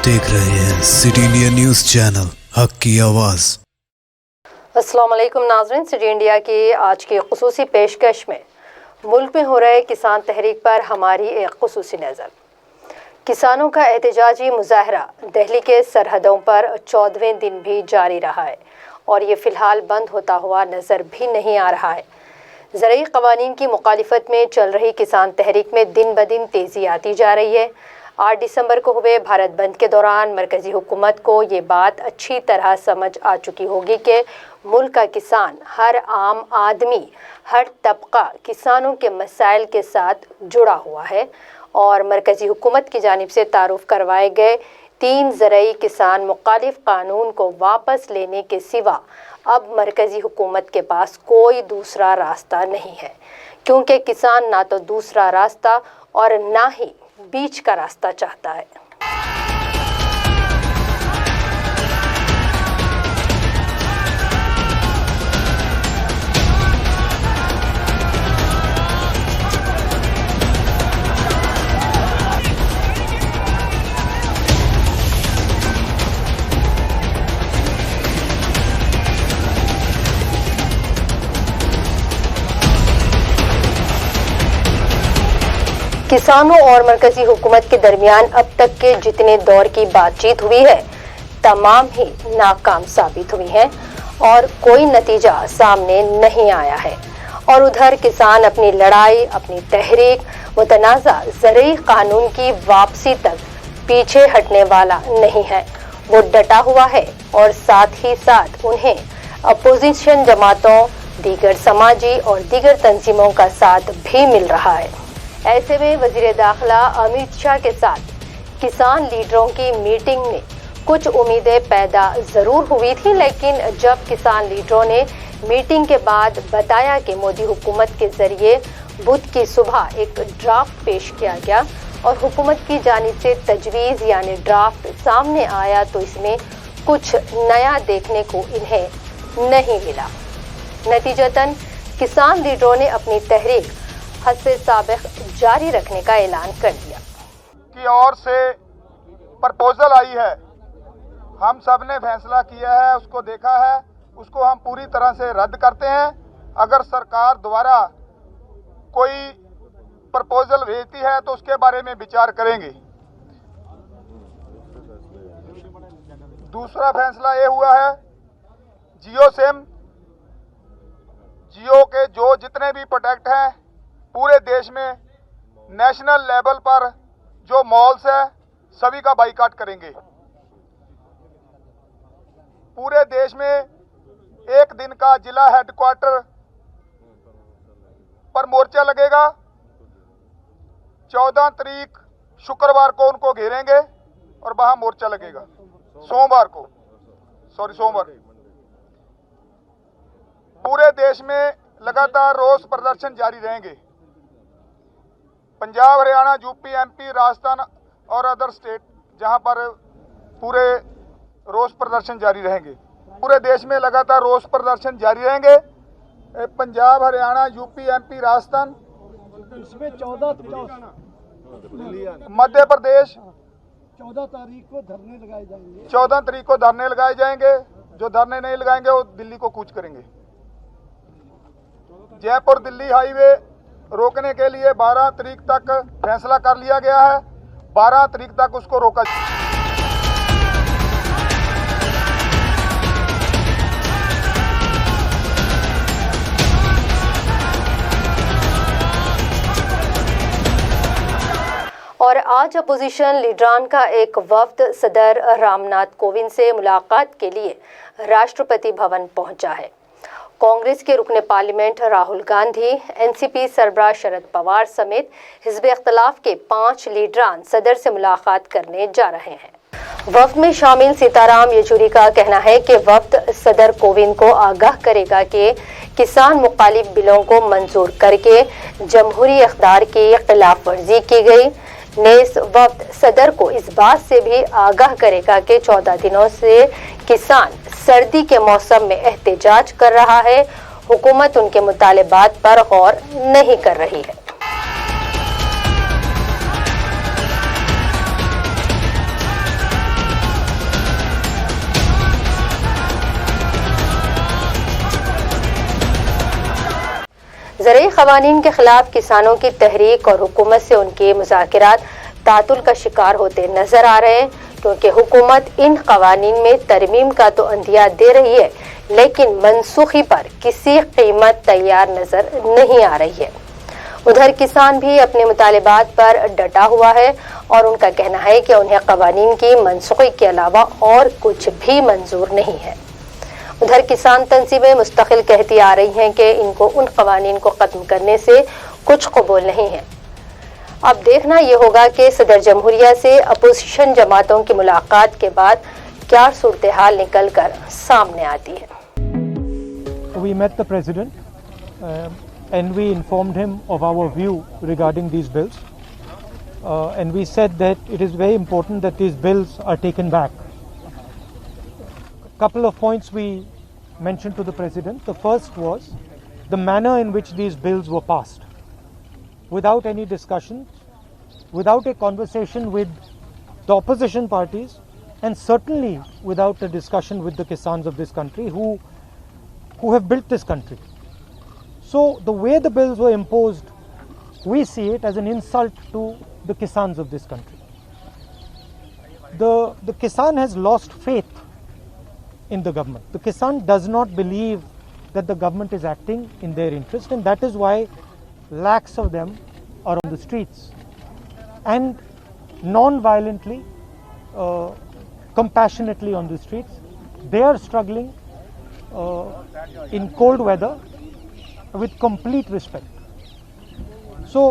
देख रहे हैं सिटी इंडिया न्यूज़ चैनल, हक की आवाज़। अस्सलाम वालेकुम नाज़रीन, सिटी इंडिया की आज की खुसूसी पेशकश में मुल्क में हो रहे किसान तहरीक पर हमारी एक खुसूसी नज़र। किसानों का एहतजाजी मुजाहरा दिल्ली के सरहदों पर 14वें दिन भी जारी रहा है और ये फ़िलहाल बंद होता हुआ नज़र भी नहीं आ रहा है। ज़रूरी क़वानीन की मुखालिफत में चल रही किसान तहरीक में दिन ब दिन तेज़ी आती जा रही है। 8 दिसंबर को हुए भारत बंद के दौरान मरकज़ी हुकूमत को ये बात अच्छी तरह समझ आ चुकी होगी कि मुल्क का किसान, हर आम आदमी, हर तबका किसानों के मसाइल के साथ जुड़ा हुआ है और मरकज़ी हुकूमत की जानिब से तारुफ़ करवाए गए 3 ज़रूरी किसान मुखालिफ कानून को वापस लेने के सिवा अब मरकज़ी हुकूमत के पास कोई दूसरा रास्ता नहीं है, क्योंकि किसान ना तो दूसरा रास्ता और ना ही बीच का रास्ता चाहता है। किसानों और मरकज़ी हुकूमत के दरमियान अब तक के जितने दौर की बातचीत हुई है तमाम ही नाकाम साबित हुई हैं और कोई नतीजा सामने नहीं आया है। और उधर किसान अपनी लड़ाई, अपनी तहरीक, मुतनाज़ा ज़रूरी कानून की वापसी तक पीछे हटने वाला नहीं है। वो डटा हुआ है और साथ ही साथ उन्हें अपोजिशन जमातों, दीगर समाजी और दीगर तंजीमों का साथ भी मिल रहा है। ऐसे में वज़ीर दाखिला अमित शाह के साथ किसान लीडरों की मीटिंग में कुछ उम्मीदें पैदा ज़रूर हुई थी, लेकिन जब किसान लीडरों ने मीटिंग के बाद बताया कि मोदी हुकूमत के ज़रिए बुध की सुबह एक ड्राफ्ट पेश किया गया और हुकूमत की जानिब से तजवीज़ यानी ड्राफ्ट सामने आया, तो इसमें कुछ नया देखने को इन्हें नहीं मिला। नतीजतन किसान लीडरों ने अपनी तहरीक हद साबिक़ जारी रखने का ऐलान कर दिया। की ओर से प्रपोजल आई है, हम सब ने फैसला किया है, उसको देखा है, उसको हम पूरी तरह से रद्द करते हैं। अगर सरकार द्वारा कोई प्रपोजल भेजती है तो उसके बारे में विचार करेंगे। दूसरा फैसला ये हुआ है, जियो सिम, जियो के जो जितने भी प्रोडक्ट हैं पूरे देश में नेशनल लेवल पर जो मॉल्स है सभी का बाइकाट करेंगे। पूरे देश में एक दिन का जिला हेडक्वार्टर पर मोर्चा लगेगा। 14 तारीख शुक्रवार को उनको घेरेंगे और वहां मोर्चा लगेगा। सोमवार पूरे देश में लगातार रोष प्रदर्शन जारी रहेंगे। पंजाब, हरियाणा, यूपी, एमपी, राजस्थान और अदर स्टेट जहां पर पूरे रोष प्रदर्शन जारी रहेंगे। पूरे देश में लगातार रोष प्रदर्शन जारी रहेंगे। पंजाब, हरियाणा, यूपी, एमपी, राजस्थान, इसमें 14 मध्य प्रदेश 14 तारीख को धरने लगाए जाएंगे। 14 तारीख को धरने लगाए जाएंगे। जो धरने नहीं लगाएंगे वो दिल्ली को कूच करेंगे। जयपुर दिल्ली हाईवे रोकने के लिए 12 तारीख तक फैसला कर लिया गया है। 12 तारीख तक उसको रोका। और आज अपोजिशन लीडरान का एक वफ्द सदर रामनाथ कोविंद से मुलाकात के लिए राष्ट्रपति भवन पहुंचा है। कांग्रेस के रुकने पार्लियामेंट राहुल गांधी, एनसीपी सरबराह शरद पवार समेत हिज़्ब इख्तिलाफ के 5 लीडरान सदर से मुलाकात करने जा रहे हैं। वफ्द में शामिल सीताराम येचुरी का कहना है कि वफ्द सदर कोविंद को आगाह करेगा कि किसान मुखालिफ बिलों को मंजूर करके जमहूरी इख्तियार की खिलाफ वर्जी की गई। नेस वफ्द सदर को इस बात से भी आगाह करेगा कि 14 दिनों से किसान सर्दी के मौसम में एहतजाज कर रहा है, हुकूमत उनके मुतालिबात पर गौर नहीं कर रही है। زرعی قوانین کے خلاف کسانوں کی تحریک اور حکومت سے ان کے مذاکرات تعطل کا شکار ہوتے نظر آ رہے ہیں، کیونکہ حکومت ان قوانین میں ترمیم کا تو عندیہ دے رہی ہے لیکن منسوخی پر کسی قیمت تیار نظر نہیں آ رہی ہے۔ ادھر کسان بھی اپنے مطالبات پر ڈٹا ہوا ہے اور ان کا کہنا ہے کہ انہیں قوانین کی منسوخی کے علاوہ اور کچھ بھی منظور نہیں ہے۔ ادھر کسان تنظیمیں مستقل کہتی آ رہی ہیں کہ ان کو ان قوانین کو ختم کرنے سے کچھ قبول نہیں ہے۔ اب دیکھنا یہ ہوگا کہ صدر جمہوریہ سے اپوزیشن جماعتوں کی ملاقات کے بعد کیا صورتحال نکل کر سامنے آتی ہے۔ We met the President and we informed him of our view regarding these bills. And we said that it is very important that these bills are taken back. A couple of points we mentioned to the President. The first was the manner in which these bills were passed. Without any discussion, without a conversation with the opposition parties, and certainly without a discussion with the Kisans of this country who have built this country. So the way the bills were imposed, we see it as an insult to the Kisans of this country. The Kisan has lost faith in the government. The Kisan does not believe that the government is acting in their interest, and that is why lakhs of them are on the streets and non-violently, compassionately on the streets. They are struggling in cold weather with complete respect. So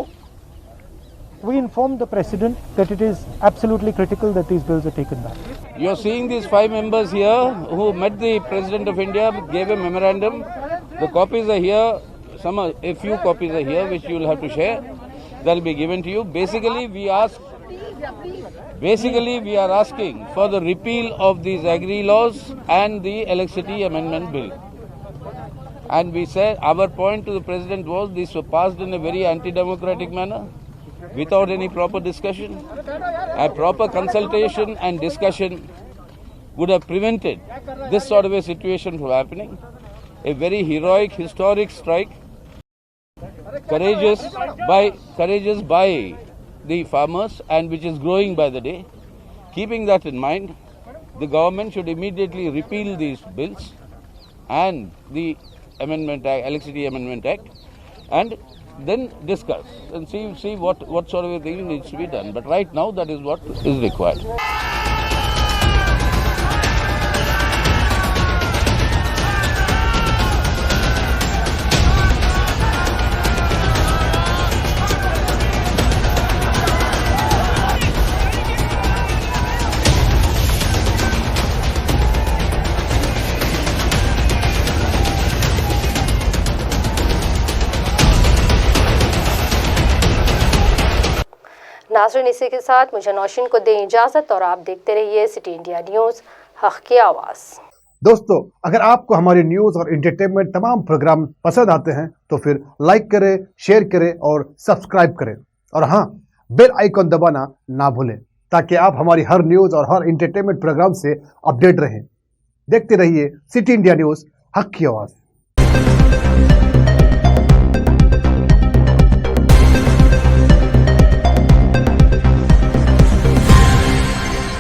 we informed the President that it is absolutely critical that these bills are taken back. You are seeing these 5 members here who met the President of India, gave a memorandum. The copies are here. A few copies are here which you will have to share. That will be given to you. Basically, we are asking for the repeal of these agri laws and the Electricity Amendment Bill. And we said our point to the President was these were passed in a very anti-democratic manner, without any proper discussion. A proper consultation and discussion would have prevented this sort of a situation from happening. A very heroic, historic strike, courageous by the farmers, and which is growing by the day. Keeping that in mind, the government should immediately repeal these bills and the Electricity Amendment Act, and then discuss and see what sort of a thing needs to be done. But right now, that is what is required. ناظرین، اسی کے ساتھ مجھے نوشین کو دیں اجازت اور آپ دیکھتے رہیے سٹی انڈیا نیوز، حق کی آواز۔ دوستو، اگر آپ کو ہماری نیوز اور انٹرٹینمنٹ تمام پروگرام پسند آتے ہیں تو پھر لائک کریں، شیئر کریں اور سبسکرائب کریں، اور ہاں، بیل آئیکن دبانا نہ بھولیں تاکہ آپ ہماری ہر نیوز اور ہر انٹرٹینمنٹ پروگرام سے اپڈیٹ رہیں۔ دیکھتے رہیے سٹی انڈیا نیوز، حق کی آواز۔